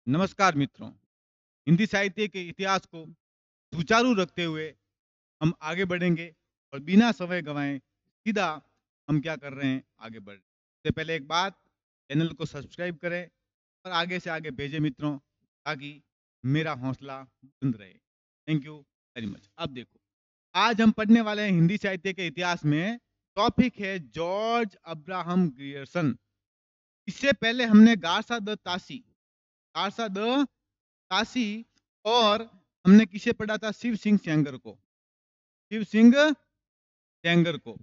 नमस्कार मित्रों। हिंदी साहित्य के इतिहास को सुचारू रखते हुए हम आगे बढ़ेंगे और बिना समय गंवाए सीधा हम क्या कर रहे हैं, आगे बढ़ रहे हैं। इससे पहले एक बात, चैनल को सब्सक्राइब करें और आगे से आगे भेजें मित्रों, ताकि मेरा हौसला बुलंद रहे। Thank you very much. अब देखो, आज हम पढ़ने वाले हैं हिंदी साहित्य के इतिहास में। टॉपिक है जॉर्ज अब्राहम ग्रियर्सन। इससे पहले हमने गारसा द तासी, गारसा द तासी और हमने किसे पढ़ा था? शिव सिंह सेंगर को, शिव सिंह सेंगर को।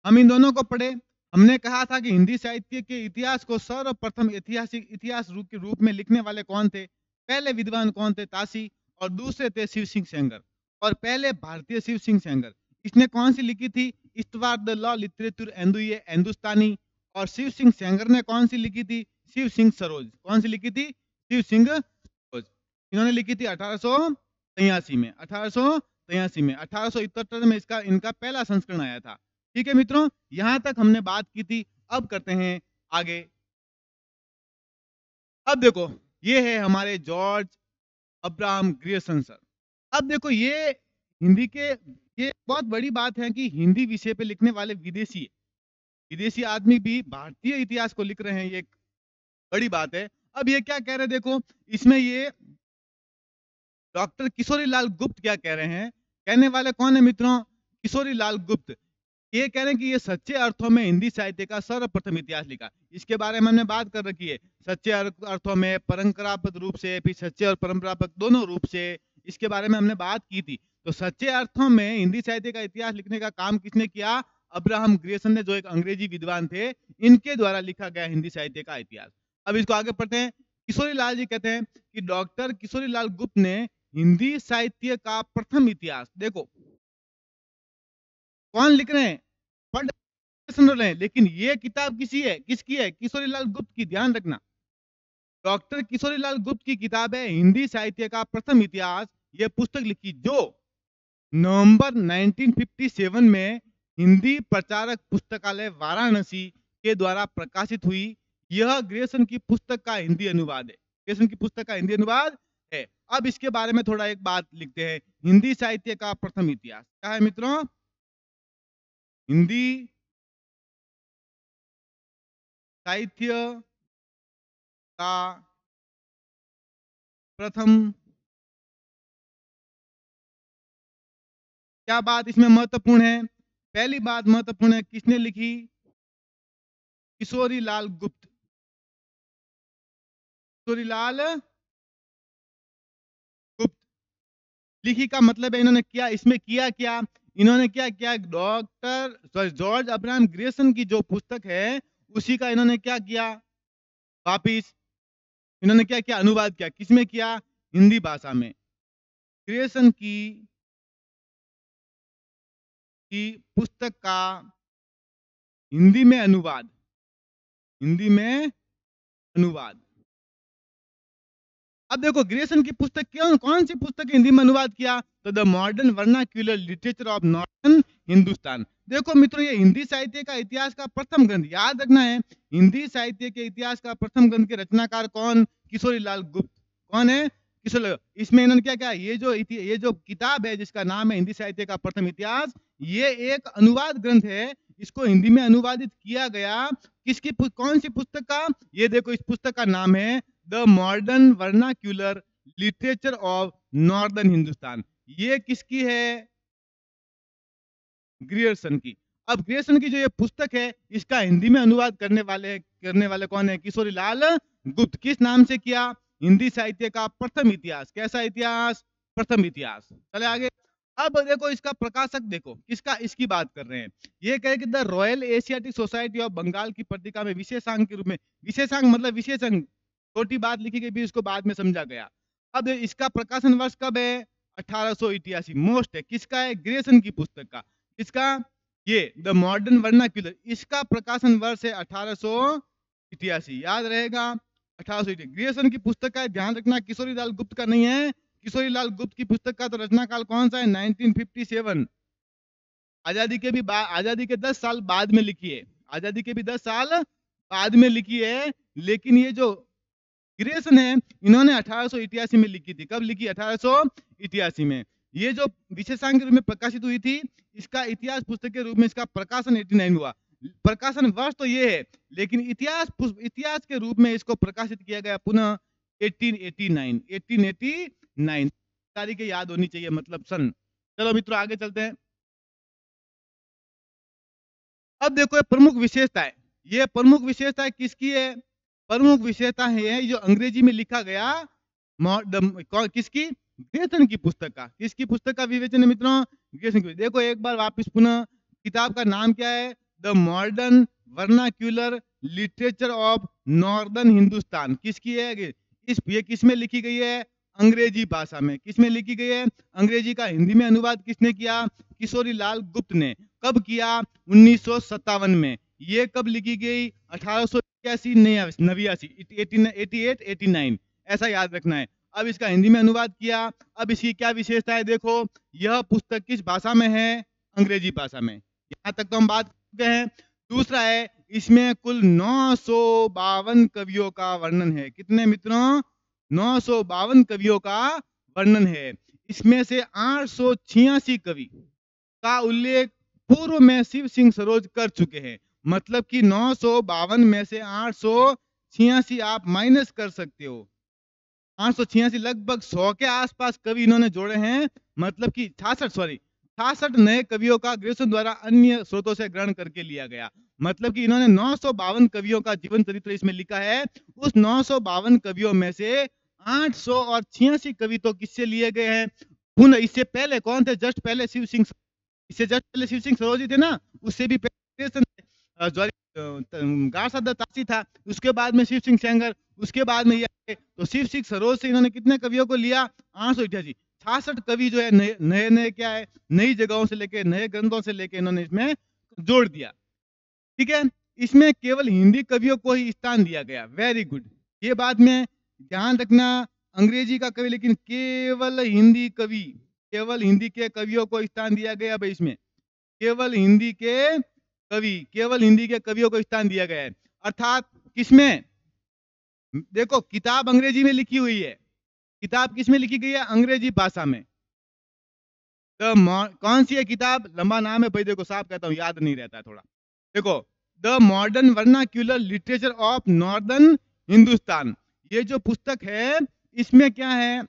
हम इन दोनों को पढ़े। हमने कहा था कि हिंदी साहित्य के इतिहास को सर्वप्रथम ऐतिहासिक इतिहास रूप के रूप में लिखने वाले कौन थे? पहले विद्वान कौन थे? तासी। और दूसरे थे शिव सिंह सेंगर। और पहले भारतीय शिव सिंह सेंगर, इसने कौन सी लिखी थी? इस्तवार द लॉ लिटरेचर एंदुए हिंदुस्तानी। और शिव सिंह सेंगर ने कौन सी लिखी थी? शिव सिंह सरोज। कौन सी लिखी थी? शिव सिंह सरोज। इन्होंने लिखी थी 1883 में, 1883 में। 1877 में इसका इनका पहला संस्करण आया था। ठीक है मित्रों, यहां तक हमने बात की थी। अब करते हैं आगे। अब देखो, ये है हमारे जॉर्ज अब्राहम ग्रियर्सन सर। अब देखो, ये हिंदी के, ये बहुत बड़ी बात है कि हिंदी विषय पे लिखने वाले विदेशी विदेशी आदमी भी भारतीय इतिहास को लिख रहे हैं। ये एक बड़ी बात है। अब ये क्या कह रहे हैं देखो, इसमें ये डॉक्टर किशोरी लाल गुप्त क्या कह रहे हैं? कहने वाले कौन है मित्रों? किशोरी लाल गुप्त। ये कह रहे हैं कि ये सच्चे अर्थों में हिंदी साहित्य का सर्वप्रथम इतिहास लिखा। इसके बारे में हमने बात कर रखी है, सच्चे अर्थों में, परंपरागत रूप से, फिर सच्चे और परंपरागत दोनों रूप से। इसके बारे में हमने बात की थी। तो सच्चे अर्थों में हिंदी साहित्य का इतिहास लिखने का काम किसने किया? अब्राहम ग्रियर्सन ने, जो एक अंग्रेजी विद्वान थे, इनके द्वारा लिखा गया हिंदी साहित्य का इतिहास। अब इसको आगे पढ़ते हैं। किशोरी लाल जी कहते हैं कि डॉक्टर किशोरी लाल गुप्त ने हिंदी साहित्य का प्रथम इतिहास, देखो कौन लिख रहे हैं, पढ़ सुन रहे हैं, लेकिन ये किताब किसकी है? किशोरी लाल गुप्त की। ध्यान रखना, डॉक्टर किशोरी लाल गुप्त की किताब है हिंदी साहित्य का प्रथम इतिहास। यह पुस्तक लिखी जो नवंबर 1957 में हिंदी प्रचारक पुस्तकालय वाराणसी के द्वारा प्रकाशित हुई। यह ग्रियर्सन की पुस्तक का हिंदी अनुवाद है। ग्रियर्सन की पुस्तक का हिंदी अनुवाद है। अब इसके बारे में थोड़ा एक बात लिखते हैं। हिंदी साहित्य का प्रथम इतिहास क्या है मित्रों? हिंदी साहित्य का प्रथम, क्या बात इसमें महत्वपूर्ण है? पहली बात महत्वपूर्ण है, किसने लिखी? किशोरी लाल गुप्त। किशोरी लाल गुप्त लिखी का मतलब है इन्होंने क्या, इसमें किया क्या? इन्होंने क्या किया? डॉक्टर जॉर्ज अब्राहम ग्रियर्सन की जो पुस्तक है, उसी का इन्होंने क्या किया? वापिस इन्होंने क्या किया? अनुवाद किया। किसमें किया? हिंदी भाषा में। ग्रियर्सन की पुस्तक का हिंदी में अनुवाद, हिंदी में अनुवाद। अब देखो, ग्रियर्सन की पुस्तक कौन सी पुस्तक हिंदी में अनुवाद किया? तो the modern vernacular literature of northern Hindustan. देखो मित्रों, ये हिंदी साहित्य का इतिहास का प्रथम ग्रंथ, याद रखना है, हिंदी साहित्य के इतिहास का प्रथम ग्रंथ के रचनाकार कौन? किशोरी लाल गुप्त। कौन है? किशोरी। इसमें इन्होंने क्या क्या, ये जो किताब है जिसका नाम है हिंदी साहित्य का प्रथम इतिहास, ये एक अनुवाद ग्रंथ है। इसको हिंदी में अनुवादित किया गया। किसकी, कौन सी पुस्तक का? ये देखो, इस पुस्तक का नाम है the modern vernacular literature of northern Hindustan. ये किसकी है? ग्रियर्सन की। अब ग्रियर्सन की जो ये पुस्तक है, इसका हिंदी में अनुवाद करने वाले कौन है? किशोरी लाल गुप्त। किस नाम से किया? हिंदी साहित्य का प्रथम इतिहास। कैसा इतिहास? प्रथम इतिहास। चले आगे। अब देखो, इसका प्रकाशक देखो किसका, इसकी बात कर रहे हैं। ये कहे कि the Royal Asiatic Society of Bengal की पत्रिका में विशेषांक के रूप में, विशेषांक मतलब विशेषांक, छोटी बात लिखी गई भी, इसको बाद में समझा गया। अब इसका प्रकाशन वर्ष कब है? 1888। मोस्ट है किसका? है ग्रियर्सन की पुस्तक का। किसका? ये द मॉडर्न वर्नाक्यूलर, इसका प्रकाशन वर्ष है 1888। याद रहेगा, 1888 ग्रियर्सन की पुस्तक का। ध्यान रखना, किशोरी लाल गुप्त का नहीं है। किशोरी लाल गुप्त की पुस्तक का तो रचना काल कौन सा है? 1957। आजादी के 10 साल बाद में लिखी है। आजादी के भी 10 साल बाद में लिखी है। लेकिन ये जो ग्रेसन है इन्होंने 1888 में लिखी थी। कब लिखी? 1888 में। ये जो विशेषांक के रूप में प्रकाशित हुई थी, इसका इतिहास पुस्तक के रूप में इसका प्रकाशन 89 हुआ। प्रकाशन वर्ष तो ये है, लेकिन इतिहास के रूप में इसको प्रकाशित किया गया पुनः 1889 तारीखें याद होनी चाहिए, मतलब सन। चलो मित्रों आगे चलते हैं। अब देखो ये प्रमुख विशेषता है, ये प्रमुख विशेषता किसकी है? प्रमुख विशेषता है ये जो अंग्रेजी में लिखा गया किसकी? ग्रेसन की पुस्तक का। किसकी पुस्तक का विवेचन है मित्रों? ग्रेसन की। देखो एक बार वापस पुनः, किताब का नाम क्या है? The modern vernacular literature of northern Hindustan. किसकी है ये किस में लिखी गई है? अंग्रेजी भाषा में। किस में लिखी गई है? अंग्रेजी का हिंदी में अनुवाद किसने किया? किशोरी लाल गुप्त ने। कब किया? 1957 में। ये कब लिखी गई? 1889 89 ऐसा याद रखना है। अब इसका हिंदी में अनुवाद किया। अब इसकी क्या विशेषता है? देखो यह पुस्तक किस भाषा में है? अंग्रेजी भाषा में। यहां तक तो हम बात कर हैं। दूसरा है इसमें कुल 952 कवियों का वर्णन है। कितने मित्रों? 952 कवियों का वर्णन है। इसमें से 886 कवि का उल्लेख पूर्व में शिव सिंह सरोज कर चुके हैं। मतलब कि 952 में से 886 आप माइनस कर सकते हो। 886 लगभग 100 के आसपास कवि इन्होंने जोड़े हैं। मतलब कि 66 नए कवियों का ग्रेसन द्वारा अन्य स्रोतों से ग्रहण करके लिया गया। मतलब कि इन्होंने 952 कवियों का जीवन चरित्र इसमें लिखा है। उस 952 कवियों में से 886 कवि तो किससे लिए गए हैं? पुनः इससे पहले कौन थे? जस्ट पहले शिव सिंह सरोज थे ना, उससे भी पहले गारसादा तासी था, उसके बाद में शिव सिंह सेंगर, उसके बाद में ये। तो शिव सिंह सरोज से इन्होंने कितने कवियों को लिया? 888। 66 कवि जो है नए क्या है, नई जगहों से लेके, नए ग्रंथों से लेके इन्होंने इसमें जोड़ दिया। ठीक है, इसमें केवल हिंदी कवियों को ही स्थान दिया गया। वेरी गुड, ये बात में ध्यान रखना। अंग्रेजी का कवि, लेकिन केवल हिंदी के कवियों को स्थान दिया गया भाई। इसमें केवल हिंदी के कवियों को स्थान दिया गया है। अर्थात किसमें? देखो किताब अंग्रेजी में लिखी हुई है। किताब किसमें लिखी गई है? अंग्रेजी भाषा में। कौन सी है किताब? लंबा नाम है भाई, देखो साफ कहता हूं, याद नहीं रहता है थोड़ा। देखो the modern vernacular literature of northern Hindustan. ये जो पुस्तक है इसमें क्या है?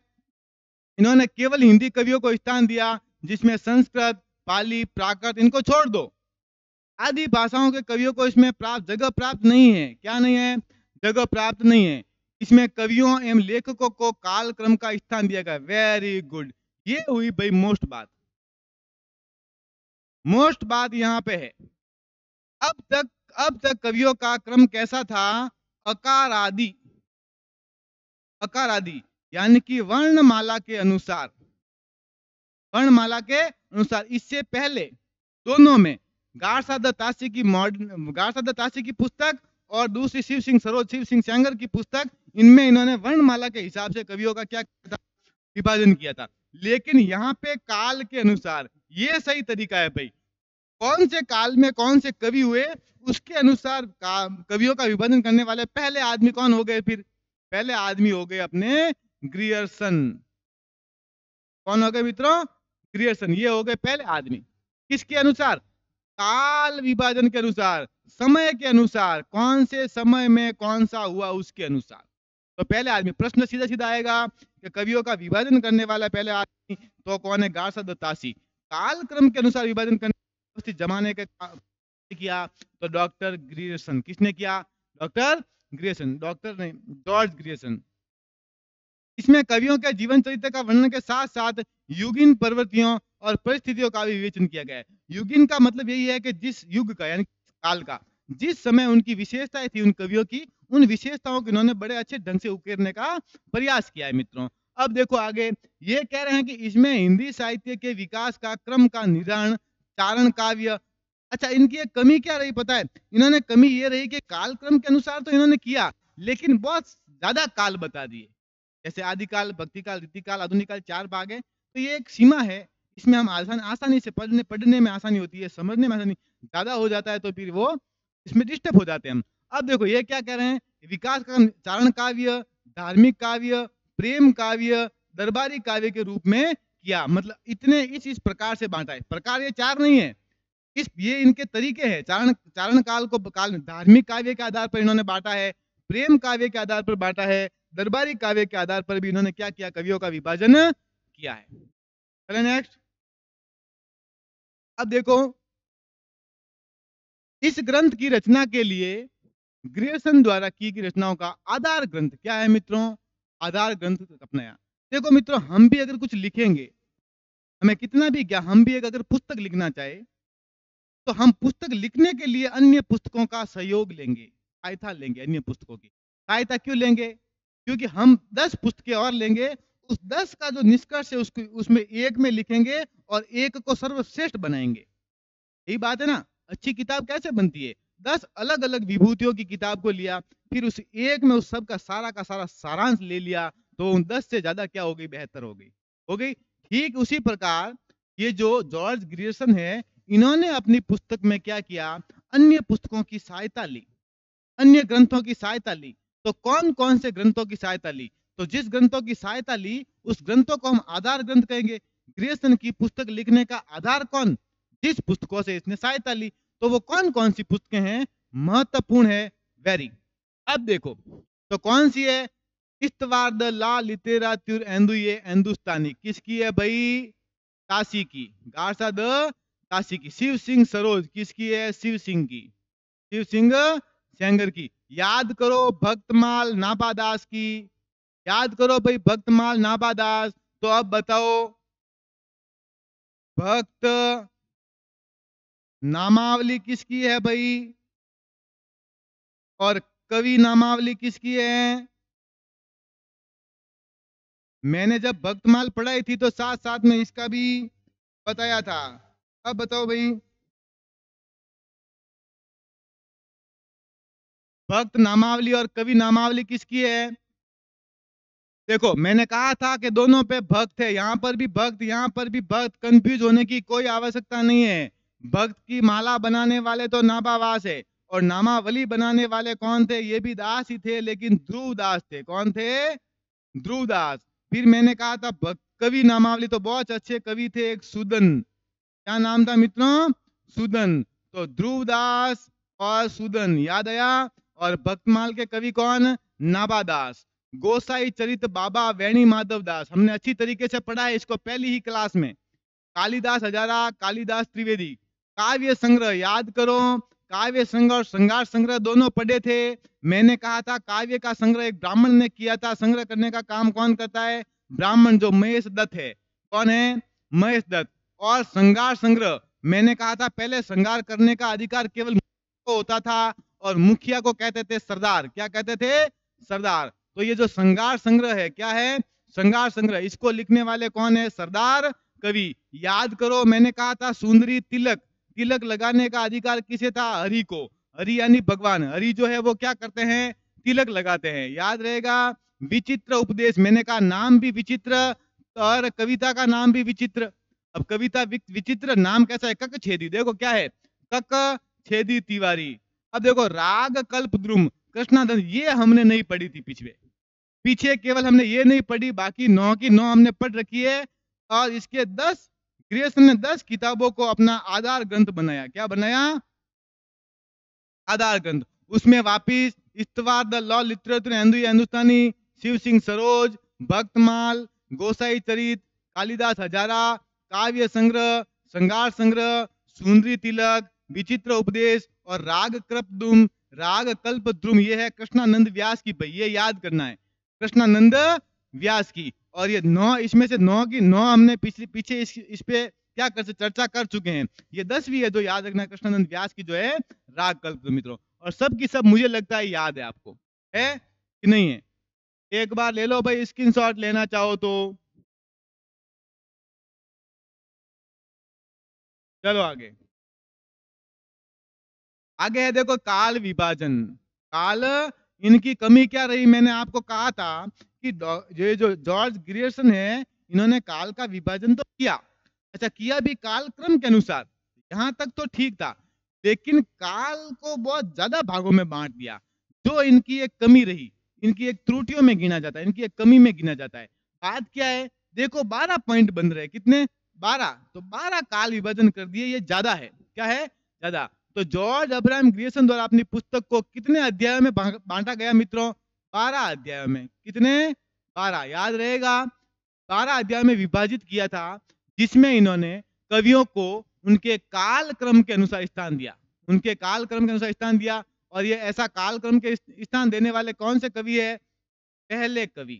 इन्होंने केवल हिंदी कवियों को स्थान दिया, जिसमें संस्कृत, पाली, प्राकृत इनको छोड़ दो। आदि भाषाओं के कवियों को इसमें जगह प्राप्त नहीं है। क्या नहीं है? जगह प्राप्त नहीं है। इसमें कवियों एवं लेखकों को काल क्रम का स्थान दिया गया। वेरी गुड, ये हुई भाई मोस्ट बात यहां पे है। अब तक कवियों का क्रम कैसा था? अकार आदि यानी कि वर्णमाला के अनुसार। इससे पहले दोनों में गारसादा तासी की पुस्तक और दूसरी शिव सिंह सेंगर की पुस्तक, इनमें इन्होंने वर्णमाला के हिसाब से कवियों का क्या विभाजन किया था। लेकिन यहाँ पे काल के अनुसार, ये सही तरीका है भाई। कौन से काल में कौन से कवि हुए, उसके अनुसार कवियों का विभाजन करने वाले पहले आदमी कौन हो गए? फिर पहले आदमी हो गए अपने ग्रियर्सन। कौन हो गए मित्रों? ग्रियर्सन। ये हो गए पहले आदमी। किसके अनुसार? काल विभाजन के अनुसार, समय के अनुसार, कौन से समय में कौन सा हुआ उसके अनुसार। तो पहले आदमी। प्रश्न सीधा सीधा आएगा कि कवियों का विभाजन करने वाला पहले आदमी तो कौन है? गारसादा तासी। काल क्रम के अनुसार विभाजन करने जमाने के किया तो डॉक्टर ग्रियर्सन। किसने किया? Doctor Grierson. डॉक्टर नहीं, जॉर्ज ग्रियर्सन। इसमें कवियों के जीवन चरित्र का वर्णन के साथ साथ युगीन प्रवृत्तियों और परिस्थितियों का भी विवेचन किया गया है। युगीन का मतलब यही है कि जिस युग का यानी काल का, जिस समय उनकी विशेषताएं थी उन कवियों की, उन विशेषताओं को इन्होंने बड़े अच्छे ढंग से उकेरने का प्रयास किया है मित्रों। अब देखो आगे, ये कह रहे हैं कि इसमें हिंदी साहित्य के विकास का क्रम का निर्धारण चारण काव्य। अच्छा, इनकी एक कमी क्या रही पता है? इन्होंने कमी ये रही कि काल क्रम के अनुसार तो इन्होंने किया, लेकिन बहुत ज्यादा काल बता दिए। जैसे आदिकाल, भक्तिकाल, रीतिकाल, आधुनिक काल, 4 भाग है। तो ये एक सीमा है, इसमें हम आसानी से पढ़ने में आसानी होती है, समझने में आसानी। ज्यादा हो जाता है तो फिर वो इसमें डिस्टर्ब हो जाते हैं हम। अब देखो ये क्या कह रहे हैं? विकास का चारण काव्य, धार्मिक काव्य, प्रेम काव्य, दरबारी काव्य के रूप में किया। मतलब इतने इस प्रकार से बांटा है। प्रकार ये 4 नहीं है, ये इनके तरीके हैं। चारण चारण काल को काल धार्मिक काव्य के आधार पर इन्होंने बांटा है, प्रेम काव्य के आधार पर बांटा है, दरबारी काव्य के आधार पर भी इन्होंने क्या किया, कवियों का विभाजन किया है। चले नेक्स्ट। अब देखो, इस ग्रंथ की रचना के लिए ग्रियर्सन द्वारा की गई रचनाओं का आधार ग्रंथ क्या है मित्रों? आधार ग्रंथ अपनाया। देखो मित्रों, हम भी अगर कुछ लिखेंगे, हमें कितना भी क्या, हम भी अगर पुस्तक लिखना चाहे तो हम पुस्तक लिखने के लिए अन्य पुस्तकों का सहयोग लेंगे, सहायता लेंगे। अन्य पुस्तकों की सहायता क्यों लेंगे? क्योंकि हम 10 पुस्तकें और लेंगे, उस 10 का जो निष्कर्ष है उसको उसमें एक में लिखेंगे और एक को सर्वश्रेष्ठ बनाएंगे। यही बात है ना। अच्छी किताब कैसे बनती है? 10 अलग अलग विभूतियों की किताब को लिया, फिर उस एक में उस सब का सारा सारांश ले लिया, तो उन 10 से ज्यादा क्या हो गई, बेहतर हो गई। ठीक उसी प्रकार ये जो जॉर्ज ग्रियर्सन है, इन्होंने अपनी पुस्तक में क्या किया, अन्य पुस्तकों की सहायता ली, अन्य ग्रंथों की सहायता ली। तो कौन कौन से ग्रंथों की सहायता ली? तो जिस ग्रंथों की सहायता ली उस ग्रंथों को हम आधार ग्रंथ कहेंगे। ग्रियर्सन की पुस्तक लिखने का आधार कौन? जिस पुस्तकों से इसने सहायता ली। तो वो कौन कौन सी पुस्तकें हैं? महत्वपूर्ण है, वेरी। अब देखो, तो कौन सी है? इस्तवार द ला लिटेरातुर एंदुए हिंदुस्तानी, किसकी है भाई? काशी की। गारसा द काशी की। शिव सिंह सरोज, किसकी है? शिव सिंह की, शिव सिंह सेंगर की। याद करो भक्तमाल नाभादास की, याद करो भाई भक्तमाल नाभादास। तो अब बताओ, भक्त नामावली किसकी है भाई? और कवि नामावली किसकी है? मैंने जब भक्तमाल पढ़ाई थी तो साथ साथ में इसका भी बताया था। अब बताओ भाई, भक्त नामावली और कवि नामावली किसकी है? देखो, मैंने कहा था कि दोनों पे भक्त है, यहां पर भी भक्त, यहां पर भी भक्त। कंफ्यूज होने की कोई आवश्यकता नहीं है। भक्त की माला बनाने वाले तो नाभावास है, और नामावली बनाने वाले कौन थे? ये भी दास ही थे, लेकिन ध्रुव दास थे। कौन थे? ध्रुव दास। फिर मैंने कहा था कवि नामावली तो बहुत अच्छे कवि थे, एक सुदन। क्या नाम था मित्रों? सुदन। तो ध्रुव दास और सुदन याद आया। और भक्तमाल के कवि कौन? नाभादास। गोसाई चरित बाबा वेणी माधव दास, हमने अच्छी तरीके से पढ़ा है इसको पहली ही क्लास में। कालिदास हजारा, कालिदास त्रिवेदी। काव्य संग्रह याद करो, काव्य संग्रह और श्रृंगार संग्रह दोनों पढ़े थे। मैंने कहा था काव्य का संग्रह एक ब्राह्मण ने किया था। संग्रह करने का काम कौन करता है? ब्राह्मण, जो महेश दत्त है। कौन है? महेश दत्त। और श्रृंगार संग्रह, मैंने कहा था पहले श्रृंगार करने का अधिकार केवल को होता था, और मुखिया को कहते थे सरदार। क्या कहते थे? सरदार। तो ये जो श्रृंगार संग्रह है, क्या है? श्रृंगार संग्रह, इसको लिखने वाले कौन है? सरदार कवि। याद करो, मैंने कहा था सुंदरी तिलक, तिलक लगाने का अधिकार किसे था? हरि को। हरि यानी भगवान। हरि जो है वो क्या करते हैं? तिलक लगाते हैं, याद रहेगा। विचित्र उपदेश, मैंने कहा नाम भी विचित्र और कविता का नाम भी विचित्र। अब कविता विचित्र, नाम कैसा है? कक छेदी। देखो क्या है? कक छेदी तिवारी। अब देखो राग कल्प द्रुम, कृष्णानंद, ये हमने नहीं पढ़ी थी पीछे केवल हमने ये नहीं पढ़ी, बाकी 9 की 9 हमने पढ़ रखी है। और इसके 10 ग्रियर्सन ने 10 किताबों को अपना आधार ग्रंथ बनाया। क्या बनाया? आधार ग्रंथ। उसमें वापिस इस्तवार द लॉ लिटरेचर हिंदुस्तानी, शिव सिंह सरोज, भक्तमाल, गोसाई चरित, कालिदास हजारा, काव्य संग्रह, श्रृंगार संग्रह, सुंदरी तिलक, विचित्र उपदेश और राग कल्पद्रुम, राग कल्पद्रुम, ये है कृष्णानंद व्यास की। भाई ये याद करना है, कृष्णानंद व्यास की। और ये 9, इसमें से 9 की 9 हमने पीछे इस पे क्या कर चर्चा कर चुके हैं। ये 10वीं है जो याद रखना, कृष्णानंद व्यास की जो है राग कल्प मित्रों। और सब की सब मुझे लगता है याद है आपको, है कि नहीं है? एक बार ले लो भाई, स्क्रीनशॉट लेना चाहो तो। चलो आगे। आगे है देखो काल विभाजन। काल, इनकी कमी क्या रही? मैंने आपको कहा था कि ये जो जॉर्ज ग्रियर्सन है, इन्होंने काल का विभाजन तो किया। अच्छा, किया भी काल क्रम के अनुसार, यहां तक तो ठीक था, लेकिन काल को बहुत ज्यादा भागों में बांट दिया। जो इनकी एक कमी रही, इनकी एक त्रुटियों में गिना जाता है, इनकी एक कमी में गिना जाता है। बात क्या है, देखो 12 पॉइंट बन रहे हैं, कितने 12, तो 12 काल विभाजन कर दिए, ये ज्यादा है, क्या है, ज्यादा। तो जॉर्ज अब्राहम ग्रियर्सन द्वारा अपनी पुस्तक को कितने अध्यायों में बांटा गया मित्रों, 12 अध्यायों में, कितने, 12, याद रहेगा, 12 अध्यायों में विभाजित किया था, जिसमें इन्होंने कवियों को उनके काल क्रम के अनुसार स्थान दिया, उनके काल क्रम के अनुसार स्थान दिया। और ये ऐसा काल क्रम के स्थान देने वाले कौन से कवि है, पहले कवि,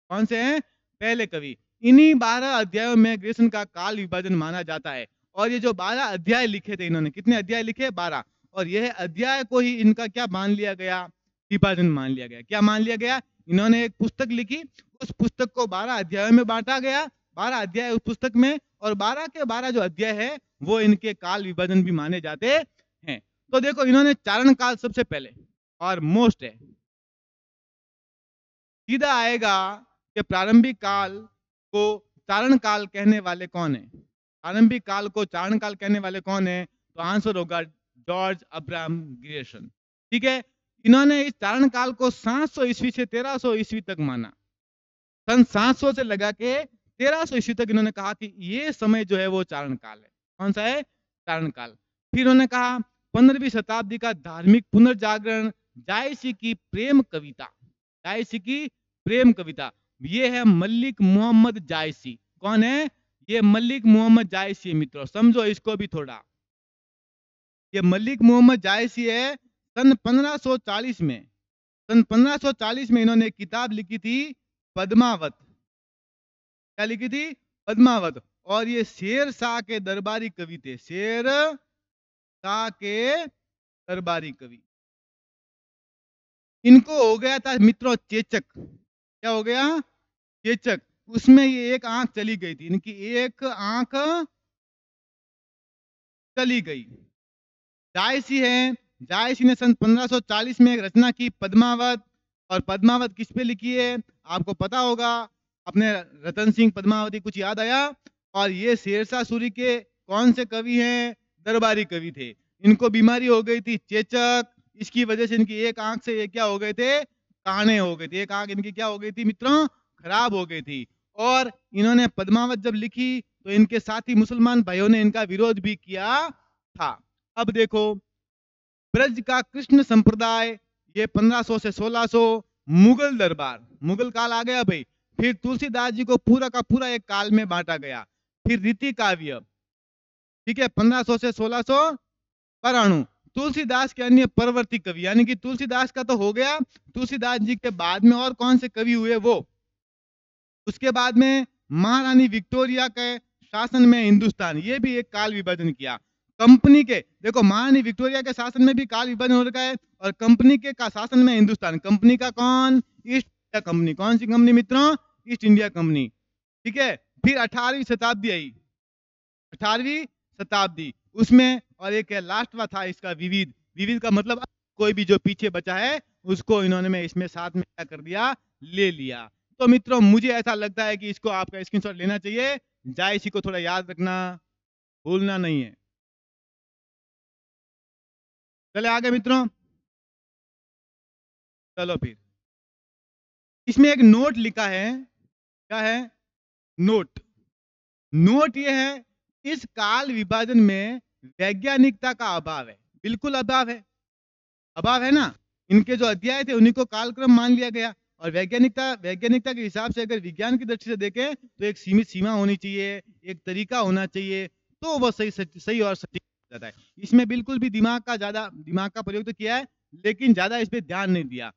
कौन से हैं, पहले कवि। इन्हीं 12 अध्यायों में ग्रियर्सन का काल विभाजन माना जाता है। और ये जो 12 अध्याय लिखे थे इन्होंने, कितने अध्याय लिखे, 12, और यह अध्याय को ही इनका क्या मान लिया गया, विभाजन मान लिया गया। क्या मान लिया गया, इन्होंने एक पुस्तक लिखी, उस पुस्तक को 12 अध्यायों में बांटा गया, 12 अध्याय उस पुस्तक में, और 12 के 12 जो अध्याय है वो इनके काल विभाजन भी माने जाते हैं। तो देखो इन्होंने चारण काल सबसे पहले और मोस्ट है, सीधा आएगा कि प्रारंभिक काल को चारण काल कहने वाले कौन है, प्रारंभिक काल को चारण काल कहने वाले कौन है, तो आंसर होगा जॉर्ज अब्राहम ग्रियर्सन। ठीक है, इन्होंने इस चारण काल को 700 ईस्वी से 1300 ईस्वी तक माना, सन 700 से लगा के 1300 ईस्वी तक इन्होंने कहा कि ये समय जो है वो चारण काल है। कौन सा है, चारण काल। फिर उन्होंने कहा 15वीं शताब्दी का धार्मिक पुनर्जागरण, जायसी की प्रेम कविता, जायसी की प्रेम कविता, ये है मलिक मोहम्मद जायसी। कौन है, ये मलिक मोहम्मद जायसी है मित्रों, समझो इसको भी थोड़ा। ये मलिक मोहम्मद जायसी है, सन 1540 में, सन 1540 में इन्होंने एक किताब लिखी थी पद्मावत। क्या लिखी थी, पद्मावत। और ये शेर शाह के दरबारी कवि थे, शेर शाह के दरबारी कवि। इनको हो गया था मित्रों चेचक, क्या हो गया, चेचक। उसमें ये एक आंख चली गई थी, इनकी एक आंख चली गई। जायसी है, जायसी ने सन 1540 में एक रचना की पद्मावत, और पद्मावत किस पे लिखी है, आपको पता होगा, अपने रतन सिंह पद्मावती, कुछ याद आया। और ये शेरशाह सूरी के कौन से कवि हैं, दरबारी कवि थे। इनको बीमारी हो गई थी चेचक, इसकी वजह से इनकी एक आंख से ये क्या हो गए थे, काने हो गए थे, एक आंख इनकी क्या हो गई थी मित्रों, खराब हो गई थी। और इन्होंने पद्मावत जब लिखी तो इनके साथी मुसलमान भाइयों ने इनका विरोध भी किया था। अब देखो ब्रज का कृष्ण संप्रदाय, ये 1500 से 1600, मुगल दरबार, मुगल काल आ गया भाई। फिर तुलसीदास जी को पूरा का पूरा एक काल में बांटा गया। फिर रीति काव्य, ठीक है, 1500 से 1600, पराणु, तुलसीदास के अन्य परवर्ती कवि, यानी कि तुलसीदास का तो हो गया, तुलसीदास जी के बाद में और कौन से कवि हुए वो। उसके बाद में महारानी विक्टोरिया के शासन में हिंदुस्तान, ये भी एक काल विभाजन किया। कंपनी के, देखो महारानी विक्टोरिया के शासन में भी काल विभाजन हो रखा है, और कंपनी के का शासन में हिंदुस्तान। कंपनी का कौन, ईस्ट इंडिया कंपनी। कौन सी कंपनी मित्रों, ईस्ट इंडिया कंपनी। ठीक है, फिर 18वीं शताब्दी आई, 18वीं शताब्दी, उसमें और एक लास्टवा था इसका विविध। विविध का मतलब कोई भी जो पीछे बचा है उसको इन्होंने इसमें साथ में क्या कर दिया, ले लिया। तो मित्रों मुझे ऐसा लगता है कि इसको आपका स्क्रीनशॉट लेना चाहिए, जायसी को थोड़ा याद रखना, भूलना नहीं है। चले आगे मित्रों, चलो फिर इसमें एक नोट लिखा है, क्या है, नोट। नोट ये है, इस काल विभाजन में वैज्ञानिकता का अभाव है, बिल्कुल अभाव है, अभाव है ना। इनके जो अध्याय थे उन्हीं को कालक्रम मान लिया गया, और वैज्ञानिकता के हिसाब से अगर विज्ञान की दृष्टि से देखें तो एक सीमित सीमा होनी चाहिए, एक तरीका होना चाहिए, तो वह सही और सटीक हो जाता है। इसमें बिल्कुल भी दिमाग का प्रयोग तो किया है, लेकिन ज्यादा इस पे ध्यान नहीं दिया।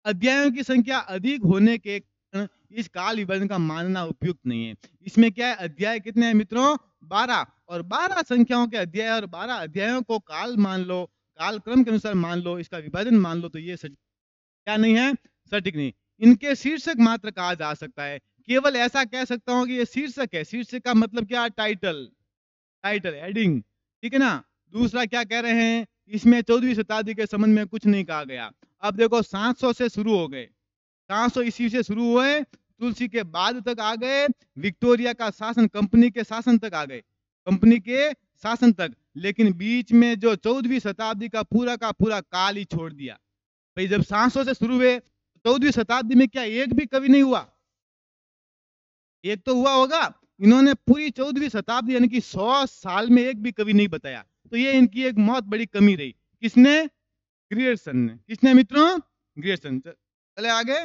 अध्यायों की संख्या अधिक होने के कारण इस काल विभाजन का मानना उपयुक्त नहीं है। इसमें क्या है, अध्याय कितने हैं मित्रों, 12, और 12 संख्याओं के अध्याय और 12 अध्यायों को काल मान लो, काल क्रम के अनुसार मान लो, इसका विभाजन मान लो, तो ये क्या नहीं है, सटीक नहीं। इनके शीर्षक मात्र कहा जा सकता है, केवल ऐसा कह सकता हूं कि ये शीर्षक है। शीर्षक का मतलब क्या, टाइटल, टाइटल हेडिंग, ठीक है ना। दूसरा क्या कह रहे हैं, इसमें 14वीं शताब्दी के संबंध में कुछ नहीं कहा गया। अब देखो 700 से शुरू हो गए, 700 ईस्वी से शुरू हुए, तुलसी के बाद तक आ गए, विक्टोरिया का शासन, कंपनी के शासन तक आ गए, कंपनी के शासन तक। लेकिन बीच में जो 14वीं शताब्दी का पूरा काल ही छोड़ दिया, भाई जब 700 से शुरू हुए 14वीं शताब्दी में क्या एक भी कवि नहीं हुआ? एक तो हुआ होगा। इन्होंने पूरी 14वीं शताब्दी यानी कि 100 साल में एक भी कवि नहीं बताया। तो ये इनकी एक बहुत बड़ी कमी रही। किसने? ग्रियर्सन ने। किसने मित्रों? ग्रियर्सन। चले आगे।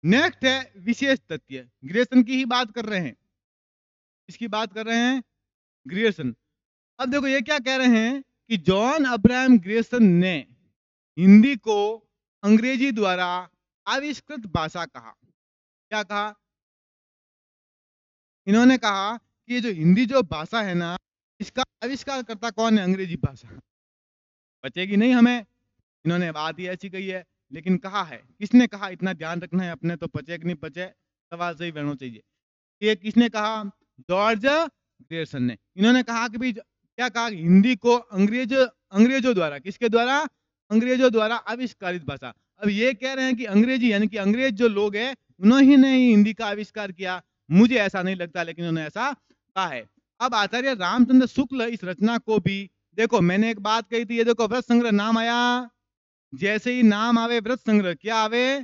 नेक्स्ट है विशेष तथ्य। ग्रियर्सन की ही बात कर रहे हैं। इसकी बात कर रहे हैं ग्रियर्सन। अब देखो ये क्या कह रहे हैं कि जॉन अब्राहम ग्रियर्सन ने हिंदी को अंग्रेजी द्वारा आविष्कृत भाषा कहा। क्या कहा? इन्होंने कहा कि ये जो हिंदी जो भाषा है ना, इसका आविष्कार करता कौन है? अंग्रेजी भाषा। बचेगी नहीं हमें। इन्होंने बात ही ऐसी कही है, लेकिन कहा है। किसने कहा? इतना ध्यान रखना है अपने, तो पचे कि नहीं पचे सवाल सही बनना चाहिए। ये किसने कहा? जॉर्ज ग्रियर्सन ने। इन्होंने कहा कि भाई क्या कहा? हिंदी को अंग्रेजों द्वारा, किसके द्वारा? अंग्रेजों द्वारा आविष्कारित भाषा। अब ये कह रहे हैं कि अंग्रेजी यानी कि अंग्रेज जो लोग हैं उन्होंने ही हिंदी का आविष्कार किया। मुझे ऐसा नहीं लगता, लेकिन उन्होंने ऐसा कहा है। अब आचार्य रामचंद्र शुक्ल इस रचना को भी, देखो मैंने एक बात कही थी, ये देखो व्रत संग्रह नाम आया, जैसे ही नाम आवे व्रत संग्रह, क्या आवे?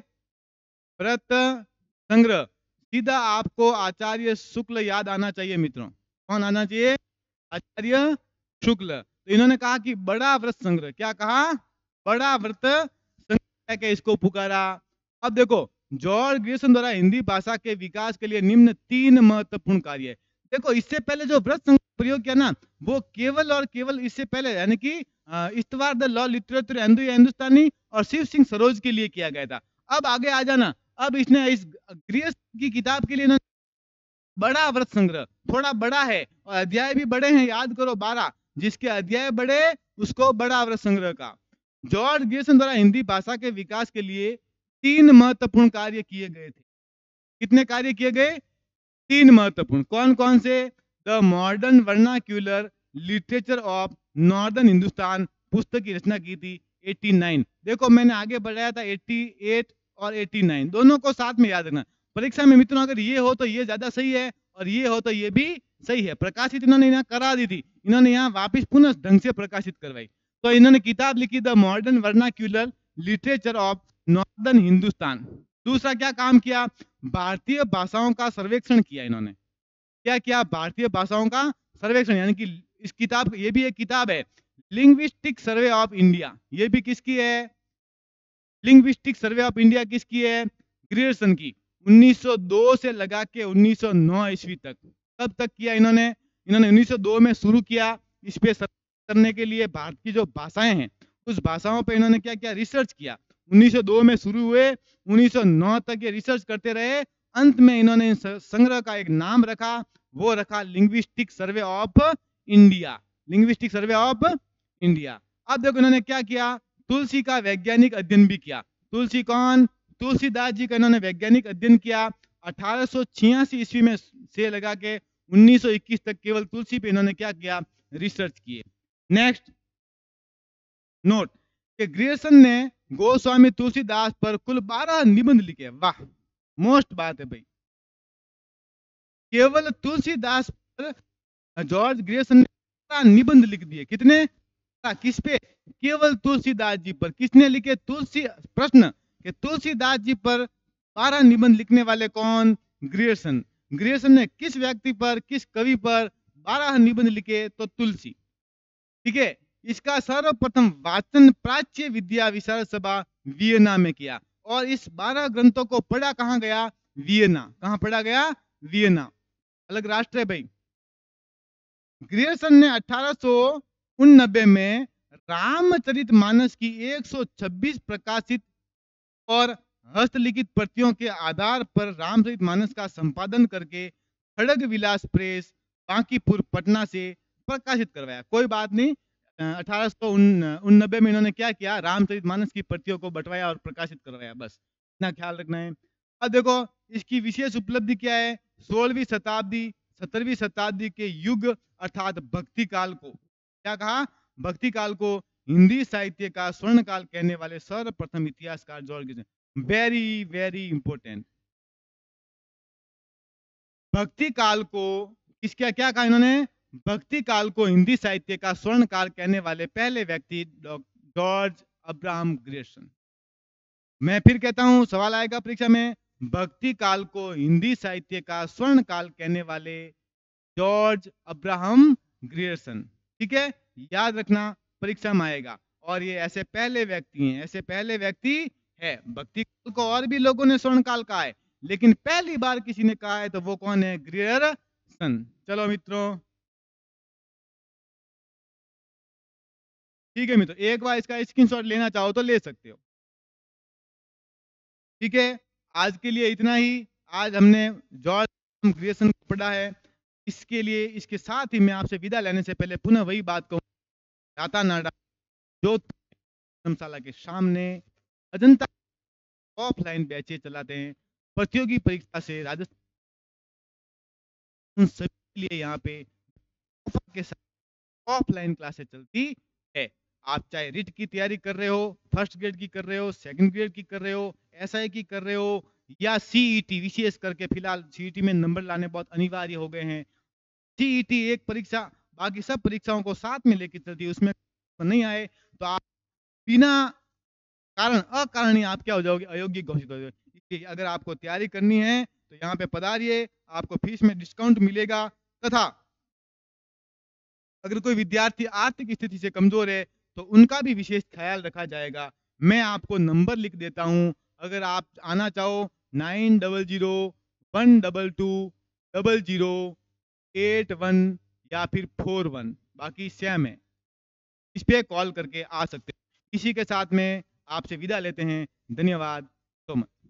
व्रत संग्रह, सीधा आपको आचार्य शुक्ल याद आना चाहिए मित्रों। कौन आना चाहिए? आचार्य शुक्ल। तो इन्होंने कहा कि बड़ा व्रत संग्रह, क्या कहा? बड़ा व्रत संग्रह के इसको पुकारा। अब देखो जॉर्ज ग्रियर्सन द्वारा हिंदी भाषा के विकास के लिए निम्न 3 महत्वपूर्ण कार्य है। देखो इससे पहले जो व्रत संग्रह प्रयोग किया ना, वो केवल और केवल इससे पहले यानी कि इस्तवार द लॉ लिटरेचर हिंदुस्तानी और शिव सिंह सरोज के लिए किया गया था। अब आगे आ जाना, अब इसने इस ग्रियर्सन की किताब के लिए ना बड़ा व्रत संग्रह, थोड़ा बड़ा है और अध्याय भी बड़े हैं, याद करो 12, जिसके अध्याय बड़े उसको बड़ा व्रत संग्रह का। जॉर्ज ग्रियर्सन द्वारा हिंदी भाषा के विकास के लिए 3 महत्वपूर्ण कार्य किए गए थे। कितने कार्य किए गए? 3 महत्वपूर्ण। कौन कौन से? The modern vernacular literature of northern Hindustan पुस्तक की रचना की थी 89। देखो मैंने आगे बढ़ाया था 88 और 89, दोनों को साथ में याद रखना। परीक्षा में मित्रों अगर ये हो तो ये ज्यादा सही है और ये हो तो ये भी सही है। प्रकाशित इन्होंने यहाँ करा दी थी, इन्होंने यहाँ वापिस पुनः ढंग से प्रकाशित करवाई। तो इन्होंने किताब लिखी the modern vernacular literature of northern Hindustan. दूसरा क्या काम किया? भारतीय भाषाओं का सर्वेक्षण किया इन्होंने। क्या किया? भारतीय भाषाओं का सर्वेक्षण, यानी कि इस किताब, ये भी एक किताब है लिंग्विस्टिक सर्वे ऑफ इंडिया। ये भी किसकी है? लिंग्विस्टिक सर्वे ऑफ इंडिया किसकी है? ग्रियर्सन की। 1902 से लगा के 1909 ईस्वी तक। कब तक किया इन्होंने? इन्होंने 1902 में शुरू किया। इस पे करने के लिए भारत की जो भाषाएं हैं उस भाषाओं पे इन्होंने क्या किया? रिसर्च किया। 1902 में शुरू हुए, 1909 तक ये रिसर्च करते रहे। अंत में इन्होंने संग्रह का एक नाम रखा, वो रखा linguistic survey of India. Linguistic survey of India. अब देखो इन्होंने क्या किया? तुलसी का वैज्ञानिक अध्ययन भी किया। तुलसी कौन? तुलसीदास जी का इन्होंने वैज्ञानिक अध्ययन किया। 1886 ईस्वी में से लगा के 1921 तक केवल तुलसी पे इन्होंने क्या किया? रिसर्च किए। नेक्स्ट नोट कि ग्रियर्सन ने गोस्वामी तुलसीदास पर कुल 12 निबंध लिखे। वाह, मोस्ट बात है भाई। केवल तुलसीदास पर जॉर्ज ग्रियर्सन ने 12 निबंध लिख दिए। कितने? किस पे? केवल तुलसीदास जी पर। किसने लिखे? तुलसी। प्रश्न कि तुलसीदास जी पर 12 निबंध लिखने वाले कौन? ग्रियर्सन। ग्रियर्सन ने किस व्यक्ति पर, किस कवि पर 12 निबंध लिखे? तो तुलसी। ठीक है। इसका सर्वप्रथम वाचन प्राच्य विद्या विशारद सभा वियना में किया। और इस 12 ग्रंथों को पढ़ा कहां गया? वियना। कहां पढ़ा गया? वियना। अलग राष्ट्र है भाई। ग्रियर्सन ने 1889 में रामचरितमानस की 126 प्रकाशित और हस्तलिखित प्रतियों के आधार पर रामचरितमानस का संपादन करके खड़ग विलास प्रेस बांकीपुर पटना से प्रकाशित करवाया। कोई बात नहीं, 1889 में इन्होंने क्या किया? रामचरितमानस की प्रतियों को बंटवाया और प्रकाशित करवाया। बस इतना ख्याल रखना है। अब देखो इसकी विशेष उपलब्धि क्या है? 16वीं शताब्दी 17वीं शताब्दी के युग अर्थात भक्ति काल को, क्या कहा? भक्ति काल को हिंदी साहित्य का स्वर्ण काल कहने वाले सर्वप्रथम इतिहासकार George Grierson. Very very important. भक्ति काल को किसका क्या कहा इन्होंने? भक्ति काल को हिंदी साहित्य का स्वर्ण काल कहने वाले पहले व्यक्ति जॉर्ज अब्राहम ग्रियर्सन। मैं फिर कहता हूं, सवाल आएगा परीक्षा में, भक्ति काल को हिंदी साहित्य का स्वर्ण काल कहने वाले जॉर्ज अब्राहम ग्रियर्सन। ठीक है, याद रखना, परीक्षा में आएगा। और ये ऐसे पहले व्यक्ति हैं, ऐसे पहले व्यक्ति है। भक्ति काल को और भी लोगों ने स्वर्ण काल कहा है, लेकिन पहली बार किसी ने कहा है तो वो कौन है? ग्रियर्सन। चलो मित्रों, ठीक है मित्रों, एक बार इसका स्क्रीनशॉट लेना चाहो तो ले सकते हो। ठीक है, आज के लिए इतना ही। आज हमने जॉर्ज ग्रियर्सन को पढ़ा है। इसके लिए, इसके साथ ही मैं आपसे विदा लेने से पहले पुनः वही बात कहूँ, डाटा नाडा जो धर्मशाला के सामने अजंता ऑफलाइन बैचेज चलाते हैं, प्रतियोगी परीक्षा से राजस्थान, उन सभी के लिए यहाँ पे ऑफर के साथ ऑफलाइन क्लासेस चलती है। आप चाहे रिट की तैयारी कर रहे हो, फर्स्ट ग्रेड की कर रहे हो, सेकंड ग्रेड की कर रहे हो, एसआई की कर रहे हो, या सीईटी, विशेष करके फिलहाल सीईटी में नंबर लाने बहुत अनिवार्य हो गए हैं। सीईटी एक परीक्षा, बाकी सब परीक्षाओं को साथ में लेकर चलती है, उसमें नहीं आए तो आप बिना कारण, अकारण ही आप क्या हो जाओगे? अयोग्य घोषित हो जाओगे। इसलिए अगर आपको तैयारी करनी है तो यहाँ पे पधारिए, आपको फीस में डिस्काउंट मिलेगा। तथा अगर कोई विद्यार्थी आर्थिक स्थिति से कमजोर है तो उनका भी विशेष ख्याल रखा जाएगा। मैं आपको नंबर लिख देता हूं, अगर आप आना चाहो 9002220081 या फिर 41, बाकी सेम है, इस पे कॉल करके आ सकते हैं। इसी के साथ में आपसे विदा लेते हैं। धन्यवाद so much।